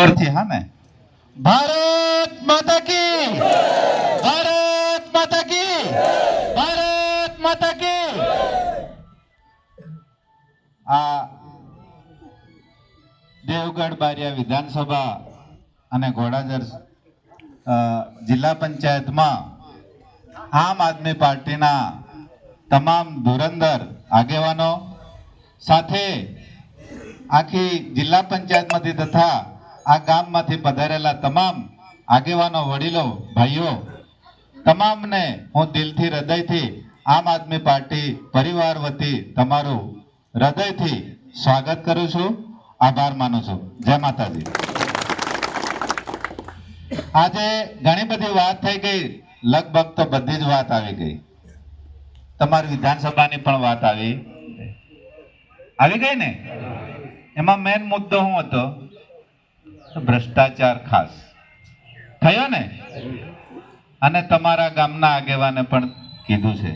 જોરથી હા ને ભારત માતા કી, ભારત માતા કી, ભારત માતા કી। આ દેવગઢ બારિયા વિધાનસભા અને ઘોડાદર જિલ્લા પંચાયતમાં આમ આદમી પાર્ટીના તમામ ધુરંધર આગેવાનો સાથે આખી જિલ્લા પંચાયતમાંથી તથા આ ગામમાંથી પધારેલા તમામ આગેવાનો, વડીલો, ભાઈઓ તમામને હું દિલથી, હૃદયથી આમ આદમી પાર્ટી પરિવાર વતી તમારું હૃદયથી સ્વાગત કરું છું, આભાર માનું છું। જય માતાજી। આજે ઘણી બધી વાત થઈ ગઈ, લગભગ તો બધી જ વાત આવી ગઈ। તમારી વિધાનસભાની પણ વાત આવી ગઈ ને। એમાં મેન મુદ્દો શું હતો? ભ્રષ્ટાચાર ખાસ થયો ને। અને તમારા ગામના આગેવાને પણ કીધું છે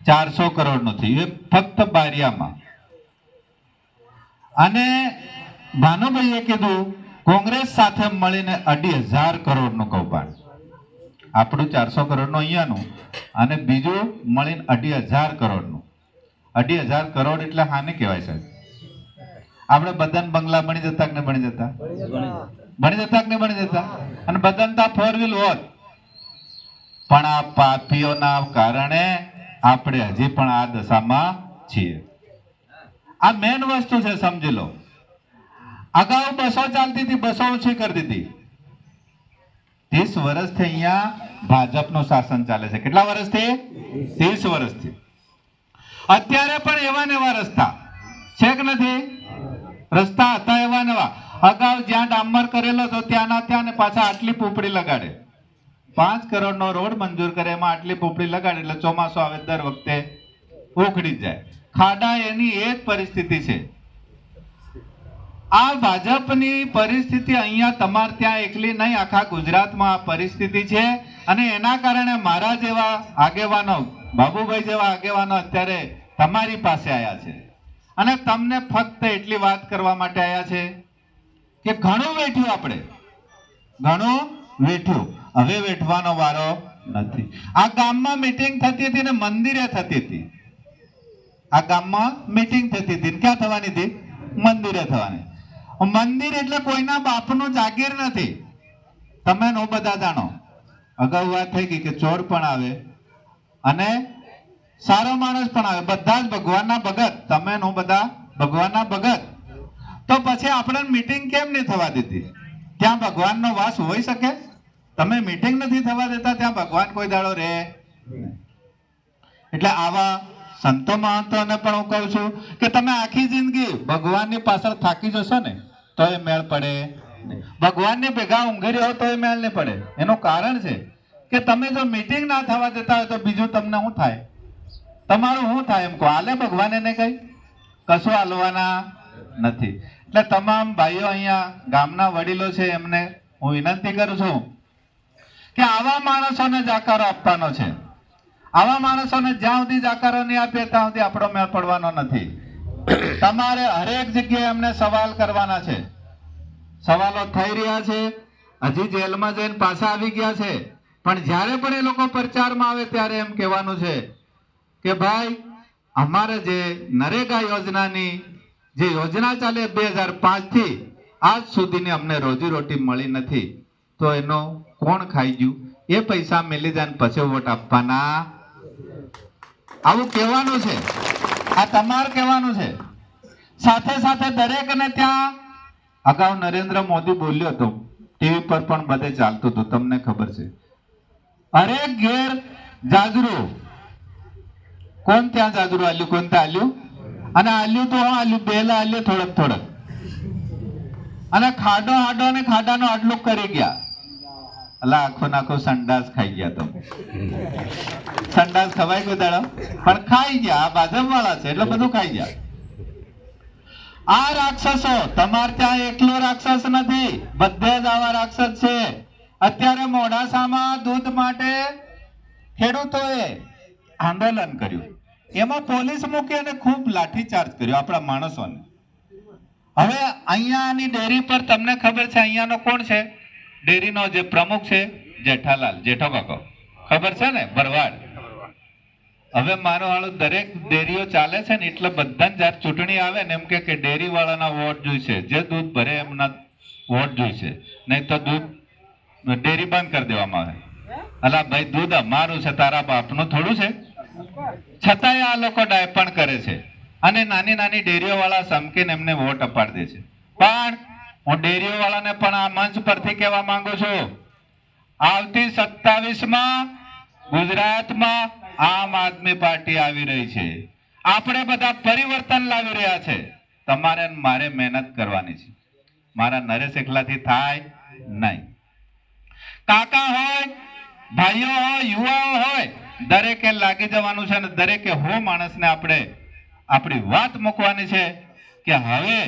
400 કરોડનું થયું, એ ફક્ત બારિયામાં। અને ભાનુભાઈએ કીધું કોંગ્રેસ સાથે મળીને 2,500 કરોડનું કૌભાંડ। આપણું 400 કરોડનું અહીંયાનું અને બીજું મળીને 2,500 કરોડનું। 2,500 કરોડ એટલે હાને કહેવાય સાહેબ? આપણે બધાને બંગલા બની જતા કે નહીં બની જતા? બની જતા કે નહીં બની જતા? અને બધાને તો 4 વ્હીલ હોત, પણ આ પાપીઓના કારણે આપણે હજી પણ આ દશામાં છીએ। આ મેન વસ્તુ છે, સમજી લો। અગાઉ બસો ચાલતી હતી, બસો ઓછી કરી દીધી। 30 વર્ષથી અહીંયા ભાજપનું શાસન ચાલે છે। કેટલા વર્ષથી? 30 વર્ષથી। અત્યારે પણ એવા ને એવા રસ્તા છે કે નથી? રસ્તા હતા એવા ને એવા। અગાઉ જ્યાં ડામર કરેલો તો ત્યાંના ત્યાં ને પાછા આટલી પોપડી લગાડે। 5 કરોડનો રોડ મંજૂર કરે, એમાં આટલી પોપડી લગાડે એટલે ચોમાસું આવે દર વખતે ઉખડી જાય। ખાડા એની એ જ પરિસ્થિતિ છે। આ ભાજપની પરિસ્થિતિ અહીંયા તમારે ત્યાં એકલી નહીં, આખા ગુજરાતમાં આ પરિસ્થિતિ છે। અને એના કારણે મારા જેવા આગેવાનો, બાબુભાઈ જેવા આગેવાનો અત્યારે તમારી પાસે આવ્યા છે અને તમને ફક્ત એટલી વાત કરવા માટે આવ્યા છે કે ઘણું વેઠ્યું, આપણે ઘણું વેઠ્યું, હવે વેઠવાનો વારો નથી। આ ગામમાં મીટિંગ થતી હતી ને મંદિરે થતી હતી। આ ગામમાં મીટિંગ થતી હતી, ક્યાં થવાની હતી? મંદિરે થવાની। મંદિર એટલે કોઈના બાપનું જાગીર નથી, તમે નો બધા જાણો। અગાઉ વાત થઈ ગઈ કે ચોર પણ આવે અને સારો માણસ પણ આવે, બધા જ ભગવાનના ભગત। તમે નો બધા ભગવાનના ભગત, તો પછી આપણે મીટિંગ કેમ નહીં થવા દીધી? ત્યાં ભગવાનનો વાસ હોઈ શકે? તમે મીટિંગ નથી થવા દેતા, ત્યાં ભગવાન કોઈ દાડો રહે? એટલે આવા સંતો મહંતોને પણ હું કહું છું કે તમે આખી જિંદગી ભગવાનની પાછળ થાકી જશો ને તો એ મેળ પડે નહીં। ભગવાનને ભેગા ઊંઘી રહ્યો તો એ મેળ નહીં પડે। એનું કારણ છે કે તમે જો મીટિંગ ના થવા દેતા હોય તો બીજું તમને શું થાય? તમારું શું થાય એમ કહો? હાલે ભગવાન એને કઈ? કશું હાલવાના નથી। એટલે તમામ ભાઈઓ અહીંયા ગામના વડીલો છે, એમને હું વિનંતી કરું છું કે આવા માણસોને જાકારો આપવાનો છે। આવા માણસોને જ્યાં સુધી જાકારો નહીં આપીએ ત્યાં સુધી આપણો મેળ પડવાનો નથી। તમારે હરેક જગ્યાએ એમને સવાલ કરવાના છે। સવાલો થઈ રહ્યા છે, હજી જેલમાં જઈને પાછા આવી ગયા છે, પણ જ્યારે પણ એ લોકો પ્રચારમાં આવે ત્યારે એમ કહેવાનું છે કે ભાઈ અમારે જે નરેગા યોજનાની જે યોજના ચાલે 2005 થી આજ સુધીની અમને રોજી રોટી મળી નથી, તો એનો કોણ ખાઈ ગયું? એ પૈસા મેલી જાય પછી વોટ આપવાના, આવું કહેવાનું છે। આ તમારે કહેવાનું છે। સાથે સાથે દરેકને ત્યાં અગાઉ નરેન્દ્ર મોદી બોલ્યો હતો, ટીવી પર પણ બધે ચાલતું હતું, તમને ખબર છે। હરેક ઘેર જાજરૂ, કોણ ત્યાં જાજરૂ આલ્યું? કોણ ત્યાં આલ્યું? અને આલ્યું તો આલ્યું, બેલા આલ્યું થોડક થોડક, અને ખાડો હાડો ને ખાડાનો આટલું કરી ગયા। અલા આખો નાખો સંડાસ ખાઈ ગયા તમે। સંડાસ ખવાય કોઈ દાડો? પણ ખાઈ ગયા। આ ભાજપ વાળા છે એટલે બધું ખાઈ ગયા। આ રાક્ષસો તમારે ત્યાં એકલો રાક્ષસ નથી, બધે જ આવા રાક્ષસ છે। અત્યારે મોડાસામાં દૂધ માટે ખેડૂતોએ આંદોલન કર્યું, એમાં પોલીસ મૂકી અને ખૂબ લાઠીચાર્જ કર્યો આપણા માણસોને। હવે અહીંયાની ડેરી પર તમને ખબર છે અહીંયાનો કોણ છે? ડેરીનો જે પ્રમુખ છે જેઠાલાલ, જેઠો કાકો, ખબર છે ને? ભરવાડ. હવે મારો વાળું દરેક ડેરીઓ ચાલે છે ને એટલે બધાને જયારે ચૂંટણી આવે ને એમ કે ડેરી વાળાના વોટ જોઈશે, જે દૂધ ભરે એમના વોટ જોઈશે, નહીં તો દૂધ ડેરી બંધ કરી દેવામાં આવે. અલા ભાઈ, દૂધ અમારું છે, તારા બાપનું થોડું છે? છતાંય આ લોકો ડાયપણ કરે છે અને નાની નાની ડેરીઓ વાળા સમકીને એમને વોટ અપાડી દે છે. પણ હું ડેરીઓ વાળાને પણ આ મંચ પરથી કહેવા માંગુ છું, આવતી 27માં ગુજરાતમાં આમ આદમી પાર્ટી આવી રહી છે. આપણે બધા પરિવર્તન લાવી રહ્યા છે. તમારે મારે મહેનત કરવાની છે. મારા નરેશ એકલાથી થાય નહીં. કાકા હોય, ભાઈઓ હોય, યુવાઓ હોય, દરેકે લાગી જવાનું છે અને દરેકે હો માણસને આપણે આપણી વાત મૂકવાની છે કે હવે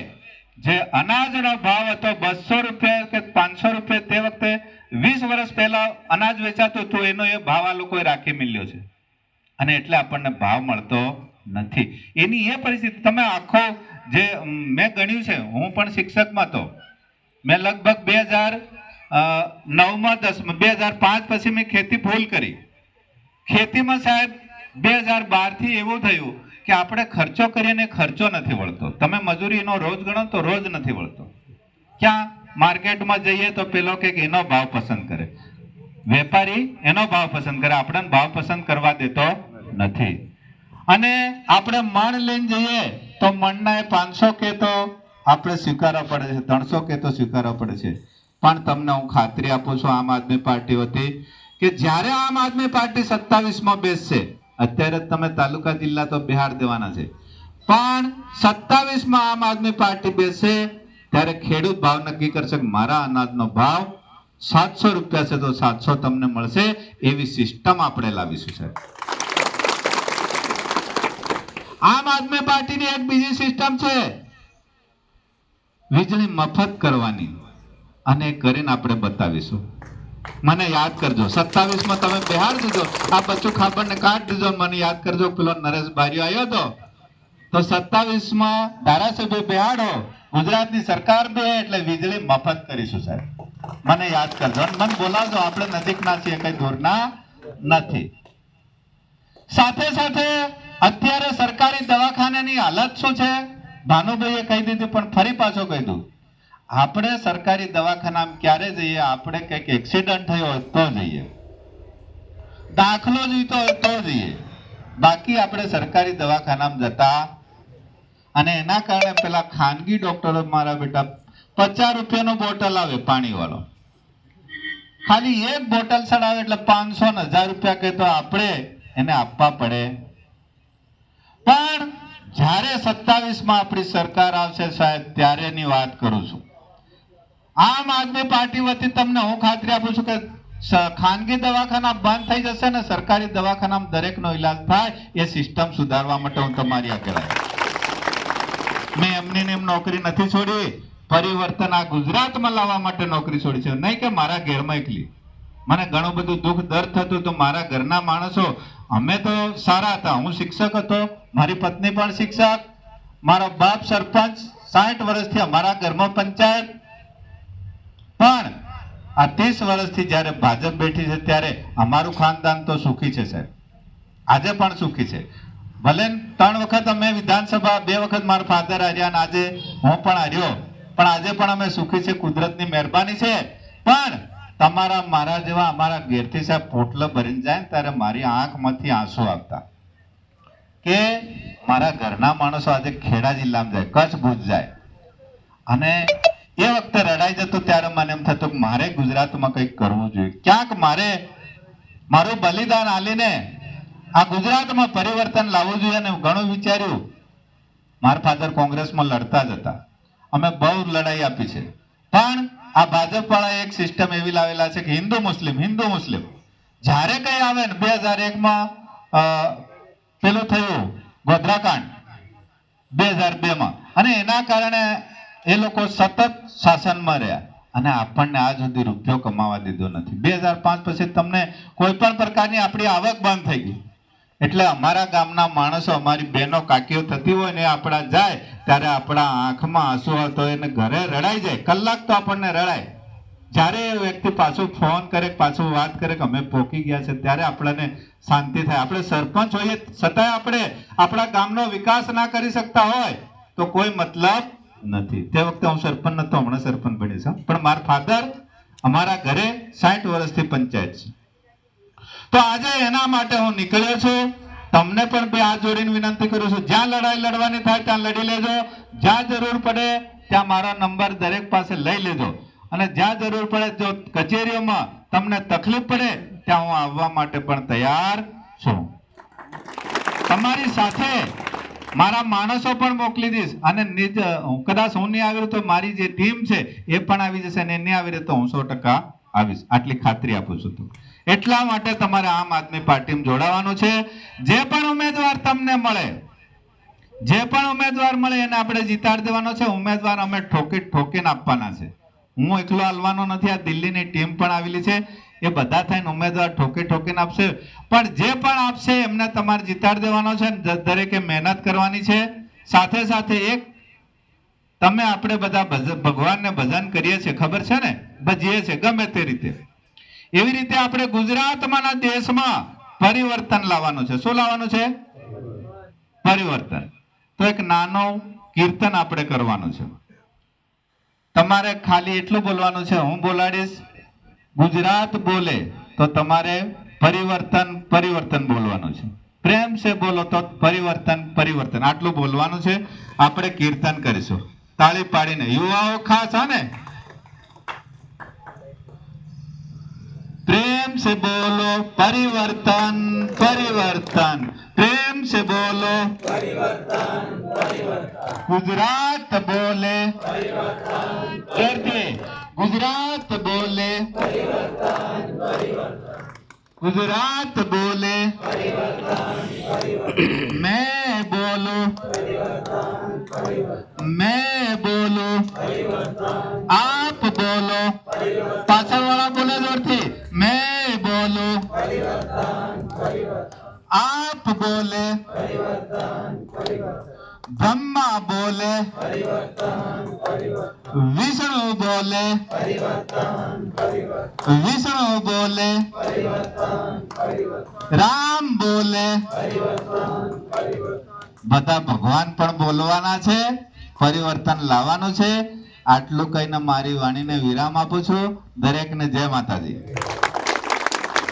જે અનાજનો ભાવ હતો 200 રૂપિયા કે 500 રૂપિયા, તે વખતે 20 વર્ષ પહેલા અનાજ વેચાતું હતું, એનો એ ભાવ આ લોકોએ રાખી મળ્યો છે અને એટલે આપણને ભાવ મળતો નથી. એની એ પરિસ્થિતિ તમે આખો જે મેં ગણ્યું છે, હું પણ શિક્ષકમાં તો મેં લગભગ 2009માં 10માં 2005 પછી મેં ખેતી ફૂલ કરી. ખેતીમાં સાહેબ 2012 થી એવું થયું કે આપણે ખર્ચો કરીને ખર્ચો નથી વળતો. તમે મજૂરીનો રોજ ગણો તો રોજ નથી વળતો. ક્યાં માર્કેટમાં જઈએ તો પેલો કે એનો ભાવ પસંદ કરે, વેપારી એનો ભાવ પસંદ કરે, આપણને ભાવ પસંદ કરવા દેતો નથી. અને આપણે મણ લઈને જઈએ તો મણના 500 કે તો આપણે સ્વીકારવા પડે છે, 300 કે તો સ્વીકારવા પડે છે. પણ તમને હું ખાતરી આપું છું આમ આદમી પાર્ટી વતી કે જ્યારે આમ આદમી પાર્ટી 27માં બેસશે, અત્યારે તમે તાલુકા જિલ્લા તો બિહાર દેવાના છે, પણ 27માં આમ આદમી પાર્ટી બેસશે ત્યારે ખેડૂત ભાવ નક્કી કરશે કે મારા અનાજનો ભાવ 700 રૂપિયા છે તો 700 તમને મળશે. એવી સિસ્ટમ આપણે લાવીશું સાહેબ. આમ આદમી પાર્ટીની એક બીજી સિસ્ટમ છે વીજળી મફત કરવાની, અને કરીને આપણે બતાવીશું. મને યાદ કરજો 27માં તમે બિહાર દીધો, આ બચ્ચું ખાબરને કાઢ દીધો, મને યાદ કરજો પેલો નરેશ બારીઓ આવ્યો હતો તો 27માં ધારાસભ્ય બિહાડો, ગુજરાતની સરકાર બે એટલે વીજળી મફત કરીશું સાહેબ. મને યાદ કરજો અને મને બોલાવજો, આપણે નજીકના છીએ, કઈ દૂરના નથી. સાથે સાથે અત્યારે સરકારી દવાખાનાની હાલત શું છે? ભાનુભાઈએ કહી દીધું પણ ફરી પાછો કહી દઉં, આપણે સરકારી દવાખાનામાં ક્યારે જઈએ? આપણે કંઈક એક્સિડન્ટ થયો હોય તો જઈએ, દાખલો જોઈતો હોય તો જઈએ, બાકી આપણે સરકારી દવાખાનામાં જતા. અને એના કારણે પેલા ખાનગી ડોક્ટરો મારા બેટા 50 રૂપિયાનો બોટલ આવે પાણી વાળો, ખાલી એક બોટલ ચડાવે એટલે 500 ને 1000 રૂપિયા કે તો આપણે એને આપવા પડે. પણ જ્યારે 27માં આપણી સરકાર આવશે સાહેબ, ત્યારેની વાત કરું છું. આમ આદમી પાર્ટી વતી તમને હું ખાતરી આપું છું કે ખાનગી દવાખાના બંધ થઈ જશે ને સરકારી દવાખાનામાં દરેકનો ઈલાજ થાય. એ સિસ્ટમ સુધારવા માટે હું તમારી આગળ આવ્યો. મેં એમની એમ નોકરી નથી છોડી, પરિવર્તન આ ગુજરાતમાં લાવવા માટે નોકરી છોડી છે. નહીં કે મારા ઘરમાં એકલી, મને ઘણું બધું દુઃખ દર્દ થતું તો મારા ઘરના માણસો, અમે તો સારા હતા, હું શિક્ષક હતો, મારી પત્ની પણ શિક્ષક, મારો બાપ સરપંચ, 60 વર્ષથી અમારા ઘરમાં પંચાયત. પણ આ 30 વર્ષથી જ્યારે ભાજપ બેઠી છે ત્યારે અમારું ખાનદાન તો સુખી છે સાહેબ, આજે પણ સુખી છે. ભલે 3 વખત અમે વિધાનસભા, 2 વખત મારા ફાધર હાર્યા અને આજે હું પણ હાર્યો, પણ આજે પણ અમે સુખી છે, કુદરતની મહેરબાની છે. પણ તમારા મારા જેવા અમારા ઘેરથી સાહેબ પોટલો ભરીને જાય ને ત્યારે મારી આંખમાંથી આંસુ આવતા કે મારા ઘરના માણસો આજે ખેડા જિલ્લામાં જાય, કચ્છ ભુજ જાય, અને એ વખતે રડાઈ જતું ત્યારે મને એમ થતું કે મારે ગુજરાતમાં કંઈક કરવું જોઈએ, ક્યાંક મારે મારું બલિદાન આલીને આ ગુજરાતમાં પરિવર્તન લાવવું જોઈએ. અને ઘણું વિચાર્યું. મારા ફાધર કોંગ્રેસમાં લડતા જ હતા, અમે બહુ લડાઈ આપી છે, પણ આ ભાજપ વાળા એક સિસ્ટમ એવી લાવેલા છે કે હિન્દુ મુસ્લિમ જ્યારે કઈ આવે ને 2001માં પેલું થયું ગોધરાકાંડ 2002માં, અને એના કારણે એ લોકો સતત શાસનમાં રહ્યા અને આપણને આજ સુધી રૂપિયો કમાવા દીધો નથી. 2005 પછી તમને કોઈ પણ પ્રકારની આપણી આવક બંધ થઈ ગઈ. એટલે અમારા ગામના માણસો, અમારી બહેનો કાકીઓ થતી હોય ને આપણા જાય ત્યારે આપણા આંખમાં આંસુ આવતો હોય અને ઘરે રડાઈ જાય, કલાક તો આપણને રડાય. જ્યારે એ વ્યક્તિ પાછું ફોન કરે, પાછું વાત કરે કે અમે પોકી ગયા છે, ત્યારે આપણને શાંતિ થાય. આપણે સરપંચ હોઈએ છતાંય આપણે આપણા ગામનો વિકાસ ના કરી શકતા હોય તો કોઈ મતલબ નથી. તે વખતે હું સરપંચ નતો, હમણાં સરપંચ બની છું, પણ મારા ફાધર અમારા ઘરે 60 વર્ષથી પંચાયત છે. તો આજે એના માટે હું નીકળ્યો છું. તમને પણ બે હાથ જોડીને વિનંતી કરું છું, જ્યાં લડાઈ લડવાની થાય ત્યાં લડી લેજો, જ્યાં જરૂર પડે ત્યાં મારો નંબર દરેક પાસે લઈ લેજો, અને જ્યાં જરૂર પડે જો કચેરીઓમાં તમને તકલીફ પડે ત્યાં હું આવવા માટે પણ તૈયાર છું. તમારી સાથે મારા માણસો પણ મોકલી દઈશ, અને કદાચ હું નહીં આવ્યું તો મારી જે ટીમ છે એ પણ આવી જશે, અને નહીં આવી રહે તો હું 100% આવીશ, આટલી ખાતરી આપું છું. એટલા માટે તમારે આમ આદમી પાર્ટીમાં જોડાવાનું છે. જે પણ ઉમેદવાર તમને મળે, જે પણ ઉમેદવાર મળે એને આપણે જીતાડી દેવાનો છે. ઉમેદવાર અમે ઠોકીને આપવાના છે. હું એકલો હાલવાનો નથી, આ દિલ્હીની ટીમ પણ આવેલી છે, એ બધા થઈને ઉમેદવાર ઠોકીને આપશે. પણ જે પણ આપશે એમને તમારે જીતાડી દેવાનો છે. દરેકે મહેનત કરવાની છે. સાથે સાથે એક તમે આપણે બધા ભગવાનને ભજન કરીએ છીએ, ખબર છે ને, ભજીએ છીએ ગમે તે રીતે, એવી રીતે આપણે ગુજરાતમાં દેશમાં પરિવર્તન લાવવાનું છે. શું લાવવાનું છે? પરિવર્તન. તો એક નાનો કીર્તન આપણે કરવાનું છે. તમારે ખાલી એટલું બોલવાનું છે, હું બોલાડીશ, ગુજરાત બોલે તો તમારે પરિવર્તન બોલવાનું છે. પ્રેમ સે બોલો તો પરિવર્તન આટલું બોલવાનું છે. આપણે કીર્તન કરીશું તાળી પાડીને. યુવાઓ ખાસ, હા ને? प्रेम से बोलो परिवर्तन, प्रेम से बोलो गुजरात बोले गुजरात बोले मैं बोलो आप बोलो, पाछळ वाला बोले जोरथी, मैं बोलो आप बोले, ब्रह्मा बोले विष्णु बोले राम बोले. બધા ભગવાન પણ બોલવાના છે, પરિવર્તન લાવવાનું છે. આટલું કહીને મારી વાણીને વિરામ આપું છું. દરેકને જય માતાજી.